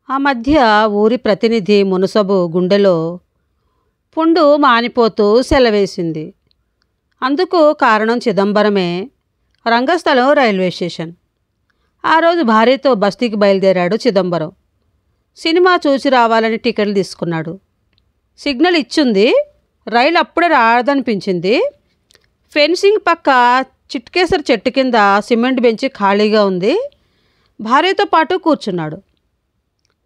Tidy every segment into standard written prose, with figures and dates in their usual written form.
ఆ మధ్య ఊరి ప్రతినిధి మునసబు గుండెలో పుండు మానిపోతూ సెలవేసింది. అందుకు కారణం చిదంబరమే. రంగస్థలం రైల్వే స్టేషన్. ఆ రోజు భార్యతో బస్తీకి బయలుదేరాడు చిదంబరం. సినిమా చూసి రావాలని టికెట్లు తీసుకున్నాడు. సిగ్నల్ ఇచ్చింది. రైలు అప్పుడే రాదనిపించింది. ఫెన్సింగ్ పక్క చిట్కేసర్ చెట్టు కింద సిమెంట్ బెంచి ఖాళీగా ఉంది. భార్యతో పాటు కూర్చున్నాడు.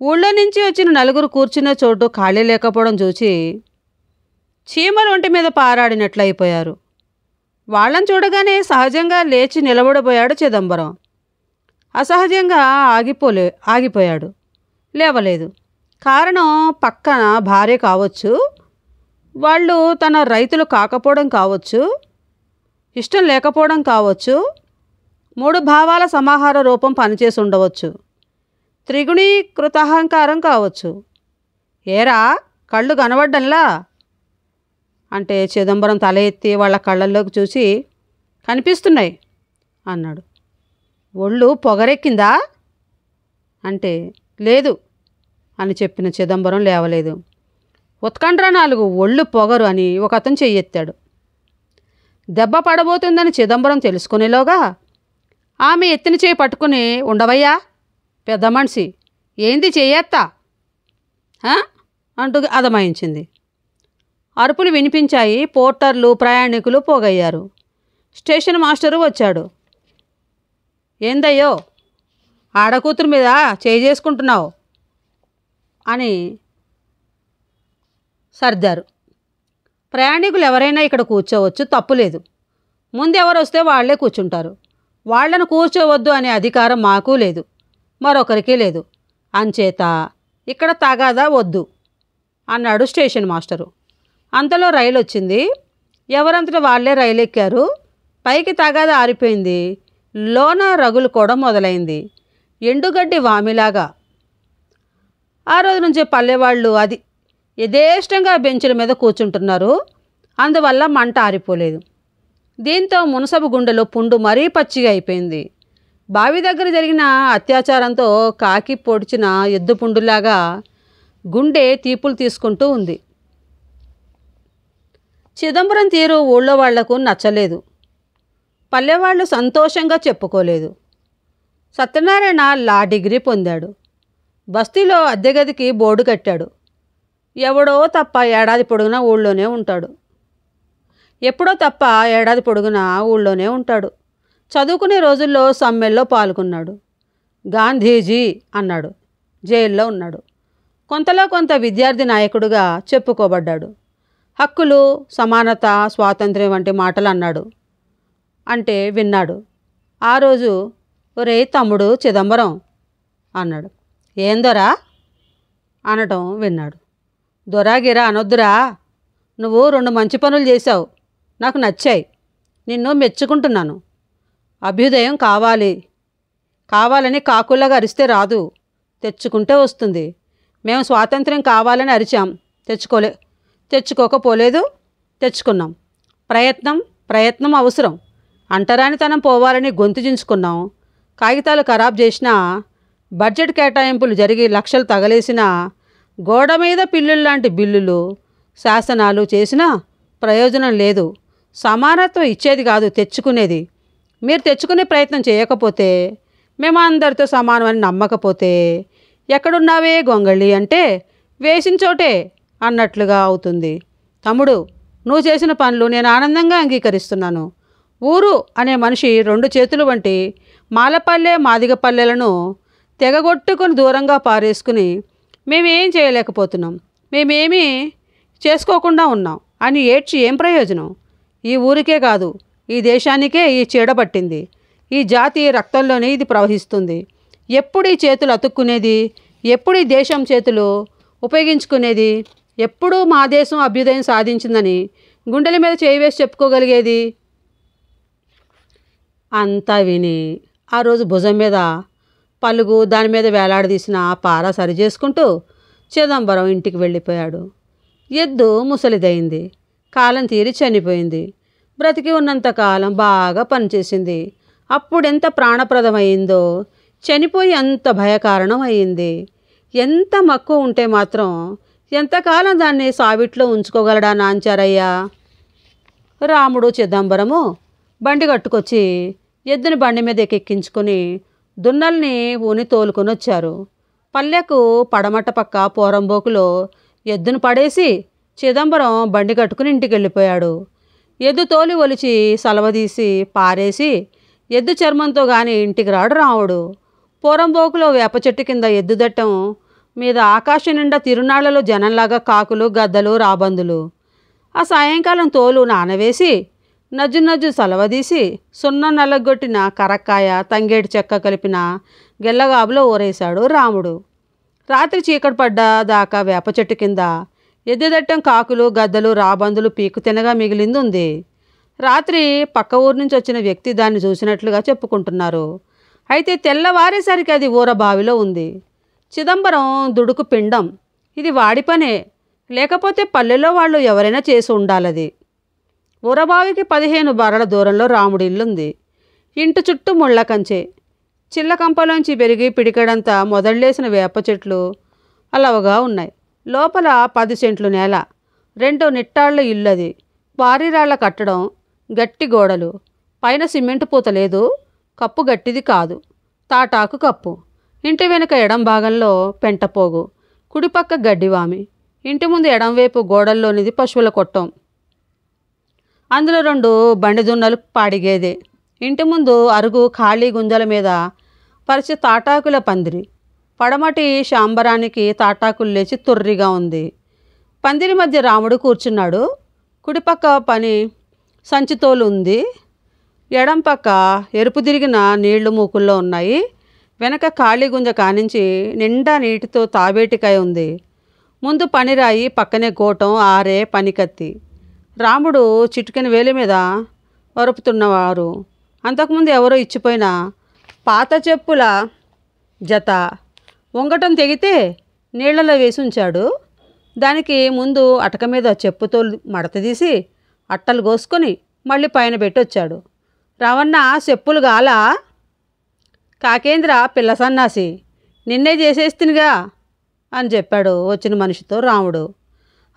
ఊళ్ళో నుంచి వచ్చిన నలుగురు కూర్చున్న చోటు ఖాళీ లేకపోవడం చూసి చీమలు ఒంటి మీద పారాడినట్లయిపోయారు. వాళ్ళని చూడగానే సహజంగా లేచి నిలబడిపోయాడు చిదంబరం. అసహజంగా ఆగిపోయాడు. లేవలేదు. కారణం పక్కన భార్య కావచ్చు, వాళ్ళు తన రైతులు కాకపోవడం కావచ్చు, ఇష్టం లేకపోవడం కావచ్చు, మూడు భావాల సమాహార రూపం పనిచేసి ఉండవచ్చు, త్రిగుణీకృతాహంకారం కావచ్చు. ఏరా కళ్ళు కనబడ్డంలా అంటే చిదంబరం తల ఎత్తి వాళ్ళ కళ్ళల్లోకి చూసి కనిపిస్తున్నాయి అన్నాడు. ఒళ్ళు పొగరెక్కిందా అంటే లేదు అని చెప్పిన చిదంబరం లేవలేదు. ఉత్కండ్రా నాలుగు ఒళ్ళు పొగరు అని ఒక అతను చెయ్యెత్తాడు. దెబ్బ పడబోతుందని చిదంబరం తెలుసుకునేలోగా ఆమె ఎత్తిన చేయి పట్టుకుని ఉండవయ్యా పెద్ద మనిషి ఏంది చెయ్యేత్తా అంటూ అదమాయించింది. అరుపులు వినిపించాయి. పోర్టర్లు ప్రయాణికులు పోగయ్యారు. స్టేషన్ మాస్టరు వచ్చాడు. ఏందయ్యో ఆడకూతురు మీద చేయి చేసుకుంటున్నావు అని సర్దారు. ప్రయాణికులు ఎవరైనా ఇక్కడ కూర్చోవచ్చు, తప్పులేదు. ముందెవరు వస్తే వాళ్లే కూర్చుంటారు. వాళ్లను కూర్చోవద్దు అనే అధికారం మాకు లేదు, మరొకరికి లేదు. అంచేత ఇక్కడ తగాదా వద్దు అన్నాడు స్టేషన్ మాస్టరు. అంతలో రైలు వచ్చింది. ఎవరంతట వాళ్లే రైలు ఎక్కారు. పైకి తగాదా ఆరిపోయింది. లోన రగులు కూడా మొదలైంది. ఎండుగడ్డి వామిలాగా. ఆ రోజు నుంచే పల్లెవాళ్ళు అది యథేష్టంగా బెంచుల మీద కూర్చుంటున్నారు. అందువల్ల మంట ఆరిపోలేదు. దీంతో మునసబు గుండెలో పుండు మరీ పచ్చిగా అయిపోయింది. బావి దగ్గర జరిగిన అత్యాచారంతో కాకి పొడిచిన ఎద్దు పుండులాగా గుండె తీపులు తీసుకుంటూ ఉంది. చిదంబరం తీరు ఊళ్ళో వాళ్లకు నచ్చలేదు. పల్లెవాళ్ళు సంతోషంగా చెప్పుకోలేదు. సత్యనారాయణ లా డిగ్రీ పొందాడు. బస్తీలో అద్దెగదికి బోర్డు కట్టాడు. ఎవడో తప్ప ఏడాది పొడుగునా ఊళ్ళోనే ఉంటాడు. ఎప్పుడో తప్ప ఏడాది పొడుగునా ఊళ్ళోనే ఉంటాడు. చదువుకునే రోజుల్లో సమ్మెల్లో పాల్గొన్నాడు. గాంధీజీ అన్నాడు. జైల్లో ఉన్నాడు. కొంతలో కొంత విద్యార్థి నాయకుడిగా చెప్పుకోబడ్డాడు. హక్కులు, సమానత, స్వాతంత్ర్యం వంటి మాటలు అన్నాడు. అంటే విన్నాడు. ఆ రోజు ఒరే తమ్ముడు చిదంబరం అన్నాడు. ఏం దొరా అనటం విన్నాడు. దొరాగిరా అనొద్దురా. నువ్వు 2 మంచి పనులు చేశావు, నాకు నచ్చాయి, నిన్ను మెచ్చుకుంటున్నాను. అభ్యుదయం కావాలని కాకుల్లాగా అరిస్తే రాదు, తెచ్చుకుంటే వస్తుంది. మేము స్వాతంత్ర్యం కావాలని అరిచాం, తెచ్చుకోకపోలేదు, తెచ్చుకున్నాం. ప్రయత్నం అవసరం. అంటరానితనం పోవాలని గొంతు చించుకున్నాం. కాగితాలు ఖరాబ్ చేసినా, బడ్జెట్ కేటాయింపులు జరిగి లక్షలు తగలేసినా, గోడ మీద పిల్లుల్లాంటి బిల్లులు, శాసనాలు చేసినా ప్రయోజనం లేదు. సమానత్వం ఇచ్చేది కాదు, తెచ్చుకునేది. మీరు తెచ్చుకునే ప్రయత్నం చేయకపోతే, మేము అందరితో సమానమని నమ్మకపోతే, ఎక్కడున్నావే గొంగళి అంటే వేసిన చోటే అన్నట్లుగా అవుతుంది. తమ్ముడు, నువ్వు చేసిన పనులు నేను ఆనందంగా అంగీకరిస్తున్నాను. ఊరు అనే మనిషి 2 చేతులు వంటి మాలపల్లె మాదిగపల్లెలను తెగగొట్టుకొని దూరంగా పారేసుకుని మేమేం చేయలేకపోతున్నాం, మేమేమీ చేసుకోకుండా ఉన్నాం అని ఏడ్చి ఏం ప్రయోజనం? ఈ ఊరికే కాదు, ఈ దేశానికే ఈ చీడ పట్టింది. ఈ జాతి రక్తంలోనే ఇది ప్రవహిస్తుంది. ఎప్పుడు ఈ చేతులు అతుక్కునేది? ఎప్పుడు ఈ దేశం చేతులు ఉపయోగించుకునేది? ఎప్పుడు మా దేశం అభ్యుదయం సాధించిందని గుండెల మీద చేయి వేసి చెప్పుకోగలిగేది? అంతా విని ఆ రోజు భుజం మీద పలుగు, దాని మీద వేలాడదీసిన పార సరి చేసుకుంటూ చిదంబరం ఇంటికి వెళ్ళిపోయాడు. ఎద్దు ముసలిదైంది. కాలం తీరి చనిపోయింది. బ్రతికి ఉన్నంతకాలం బాగా పనిచేసింది. అప్పుడెంత ప్రాణప్రదమైందో చనిపోయి అంత భయకారణం అయింది. ఎంత మక్కువ ఉంటే మాత్రం ఎంతకాలం దాన్ని సావిట్లో ఉంచుకోగలడా నాంచారయ్యా. రాముడు చిదంబరము బండి కట్టుకొచ్చి ఎద్దుని బండి మీద ఎక్కించుకొని దున్నల్ని ఊని తోలుకొని వచ్చారు. పల్లెకు పడమట పక్క పోరంబోకులో ఎద్దును పడేసి చిదంబరం బండి కట్టుకుని ఇంటికి వెళ్ళిపోయాడు. ఎద్దు తోలి ఒలిచి సలవదీసి పారేసి ఎద్దు చర్మంతో గాని ఇంటికి రాడు రాముడు. పోరంబోకులో వేప చెట్టు కింద ఎద్దు దట్టం మీద ఆకాశం నిండా తిరునాళ్లలో జనంలాగా కాకులు గద్దలు రాబందులు. ఆ సాయంకాలం తోలు నానవేసి నజ్జు సలవదీసి సున్నం నల్లగొట్టిన కరక్కాయ తంగేడు చెక్క కలిపిన గెల్లగాబులో ఊరేశాడు రాముడు. రాత్రి చీకటి పడ్డా దాకా వేప చెట్టు కింద ఎద్దుదట్టం కాకులు గద్దలు రాబందులు పీకు తినగా మిగిలింది ఉంది. రాత్రి పక్క ఊరు నుంచి వచ్చిన వ్యక్తి దాన్ని చూసినట్లుగా చెప్పుకుంటున్నారు. అయితే తెల్లవారేసరికి అది ఊరబావిలో ఉంది. చిదంబరం దుడుకు పిండం. ఇది వాడి పనే, లేకపోతే పల్లెలో వాళ్ళు ఎవరైనా చేసి ఉండాలది. ఊరబావికి 15 బరల దూరంలో రాముడి ఇల్లుంది. ఇంటి చుట్టూ ముళ్ళ కంచె. చిల్లకంపలోంచి పెరిగి పిడికడంతా మొదళ్ళేసిన వేప చెట్లు అలవగా ఉన్నాయి. లోపల 10 సెంట్లు నేల, 2 నిట్టాళ్ల ఇల్లది. పారిరాళ్ల కట్టడం, గట్టి గోడలు, పైన సిమెంటు పూత లేదు. కప్పు గట్టిది కాదు, తాటాకు కప్పు. ఇంటి వెనుక ఎడం భాగంలో పెంటపోగు, కుడిపక్క గడ్డివామి. ఇంటి ముందు ఎడంవైపు గోడల్లోనిది పశువుల కొట్టం. అందులో 2 బండి దున్నలు పాడిగేదే. ఇంటి ముందు అరుగు ఖాళీ గుంజల మీద పరిచి తాటాకుల పందిరి. పడమటి శాంబరానికి తాటాకులు లేచి తుర్రిగా ఉంది. పందిరి మధ్య రాముడు కూర్చున్నాడు. కుడిపక్క పని సంచితోలు ఉంది. ఎడం పక్క ఎరుపు తిరిగిన నీళ్లు మూకుల్లో ఉన్నాయి. వెనక ఖాళీ గుంజ కానించి నిండా నీటితో తాబేటికాయ ఉంది. ముందు పనిరాయి, పక్కనే గోటం, ఆరే, పనికత్తి. రాముడు చిటికెన వేలి మీద వరుపుతున్నవారు. అంతకుముందు ఎవరో ఇచ్చిపోయిన పాత చెప్పుల జత వంగటం తెగితే నీళ్లలో వేసి ఉంచాడు. దానికి ముందు అటక మీద చెప్పుతో మడత తీసి అట్టలు కోసుకొని మళ్ళీ పైన పెట్టొచ్చాడు. రావన్న చెప్పులు గాలా? కాకేంద్ర పిల్ల సన్నాసి, నిన్నే చేసేస్తునిగా అని చెప్పాడు వచ్చిన మనిషితో రాముడు.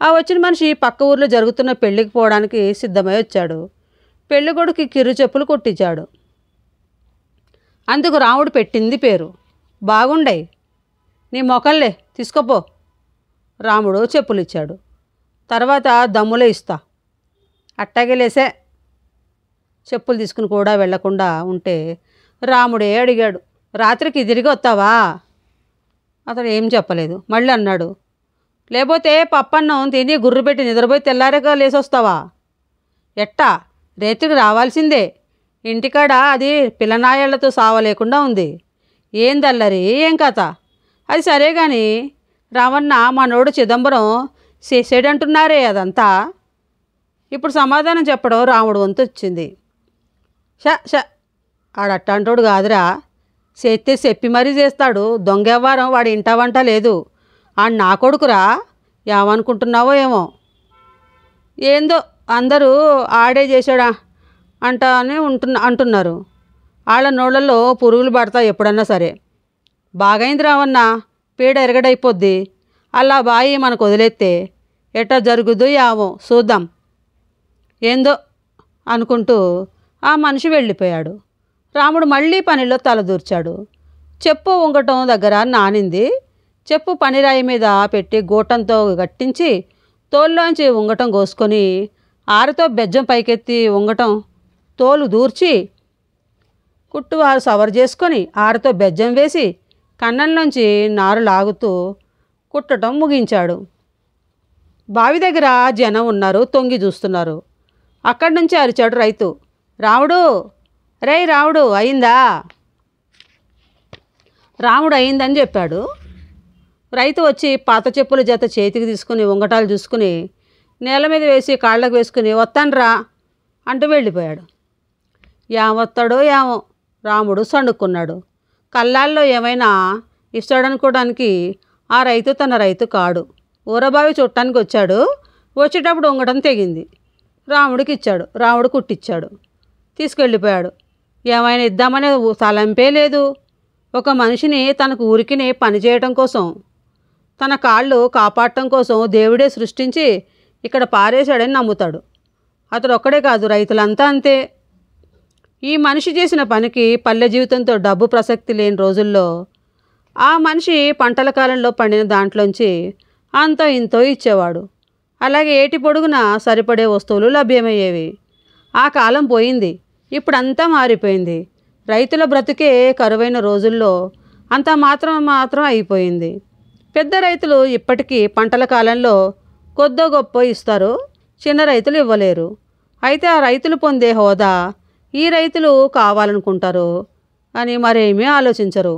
ఆ వచ్చిన మనిషి పక్క ఊర్లో జరుగుతున్న పెళ్ళికి పోవడానికి సిద్ధమై వచ్చాడు. పెళ్ళికొడుకి కిర్రు చెప్పులు కుట్టించాడు. అందుకు రాముడు పెట్టింది పేరు. బాగుండయి, నీ మొకల్లే తీసుకోపో. రాముడు చెప్పులు ఇచ్చాడు. తర్వాత దమ్ములే ఇస్తా. అట్టాగే లేసే. చెప్పులు తీసుకుని కూడా వెళ్లకుండా ఉంటే రాముడే అడిగాడు, రాత్రికి తిరిగి వస్తావా? అతడు ఏం చెప్పలేదు. మళ్ళీ అన్నాడు, లేకపోతే పప్పన్నం తిని గుర్రు పెట్టి నిద్రపోయి తెల్లారగా లేసొస్తావా? ఎట్టా? రేత్రికి రావాల్సిందే. ఇంటికాడ అది పిల్లనాయాళ్లతో సావలేకుండా ఉంది. ఏం దల్లరి, ఏం కథ? అది సరే కానీ రావన్న మనోడు చిదంబరం చేసేడంటున్నారే అదంతా. ఇప్పుడు సమాధానం చెప్పడం రాముడు వంతు వచ్చింది. ష ఆడట్టంటోడు కాదురా, చేస్తే చెప్పి మరీ చేస్తాడు. దొంగవ్వారం వాడి ఇంట వంట లేదు. ఆడు నా కొడుకురా, ఏమనుకుంటున్నావో ఏమో. ఏందో అందరూ ఆడే చేశాడా అని అంటున్నారు. వాళ్ళ నోళ్ళల్లో పురుగులు పడతాయి ఎప్పుడన్నా సరే. బాగైంది రావన్న, పీడ ఎరగడైపోద్ది. అలా బాయి మనకు వదిలేస్తే ఎట్టా జరుగుద్దో యావో చూద్దాం. ఏందో అనుకుంటూ ఆ మనిషి వెళ్ళిపోయాడు. రాముడు మళ్ళీ పనిలో తలదూర్చాడు. చెప్పు ఉంగటం దగ్గర నానింది. చెప్పు పనిరాయి మీద పెట్టి గోటంతో గట్టించి తోల్లోంచి ఉంగటం కోసుకొని ఆరుతో బెజ్జం పైకెత్తి ఉంగటం తోలు దూర్చి కుట్టువారు సవర్ చేసుకొని ఆరుతో బెజ్జం వేసి కన్నంలోంచి నారు లాగుతూ కుట్టడం ముగించాడు. బావి దగ్గర జనం ఉన్నారు, తొంగి చూస్తున్నారు. అక్కడి నుంచి అరిచాడు రైతు, రాముడు, రే రాముడు, అయిందా? రాముడు అయిందని చెప్పాడు. రైతు వచ్చి పాత చెప్పుల జత చేతికి తీసుకుని ఉంగటాలు చూసుకుని నేల మీద వేసి కాళ్ళకు వేసుకుని వస్తాన్రా అంటూ వెళ్ళిపోయాడు. ఏమొస్తాడో ఏమో రాముడు సణుక్కున్నాడు. కళ్ళాల్లో ఏమైనా ఇస్తాడనుకోవడానికి ఆ రైతు తన రైతు కాడు. ఊరబావి చుట్టానికి వచ్చాడు. వచ్చేటప్పుడు ఉంగటం తెగింది. రాముడికి ఇచ్చాడు. రాముడు కుట్టించాడు, తీసుకెళ్ళిపోయాడు. ఏమైనా ఇద్దామనే తలంపే లేదు. ఒక మనిషిని తనకు ఊరికినే పని చేయటం కోసం తన కాళ్ళు కాపాడటం కోసం దేవుడే సృష్టించి ఇక్కడ పారేశాడని నమ్ముతాడు. అతడు ఒక్కడే కాదు, రైతులంతా అంతే. ఈ మనిషి చేసిన పనికి పల్లె జీవితంతో డబ్బు ప్రసక్తి లేని రోజుల్లో ఆ మనిషి పంటల కాలంలో పండిన దాంట్లోంచి అంతో ఇంతో ఇచ్చేవాడు. అలాగే ఏటి పొడుగున సరిపడే వస్తువులు లభ్యమయ్యేవి. ఆ కాలం పోయింది, ఇప్పుడంతా మారిపోయింది. రైతుల బ్రతుకే కరువైన రోజుల్లో అంత మాత్రం అయిపోయింది. పెద్ద రైతులు ఇప్పటికీ పంటల కాలంలో కొద్దో గొప్ప ఇస్తారు, చిన్న రైతులు ఇవ్వలేరు. అయితే ఆ రైతులు పొందే హోదా ఈ రైతులు కావాలనుకుంటారు అని మరేమీ ఆలోచించరు.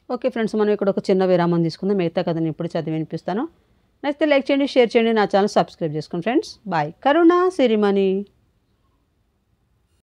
ఓకే ఫ్రెండ్స్, మనం ఇక్కడ ఒక చిన్న విరామం తీసుకుందాం. మిగతా కథని ఇప్పుడు చదివి వినిపిస్తాను. నచ్చితే లైక్ చేయండి, షేర్ చేయండి, నా ఛానల్ సబ్స్క్రైబ్ చేసుకోండి ఫ్రెండ్స్. బాయ్. కరుణ సిరిమణి.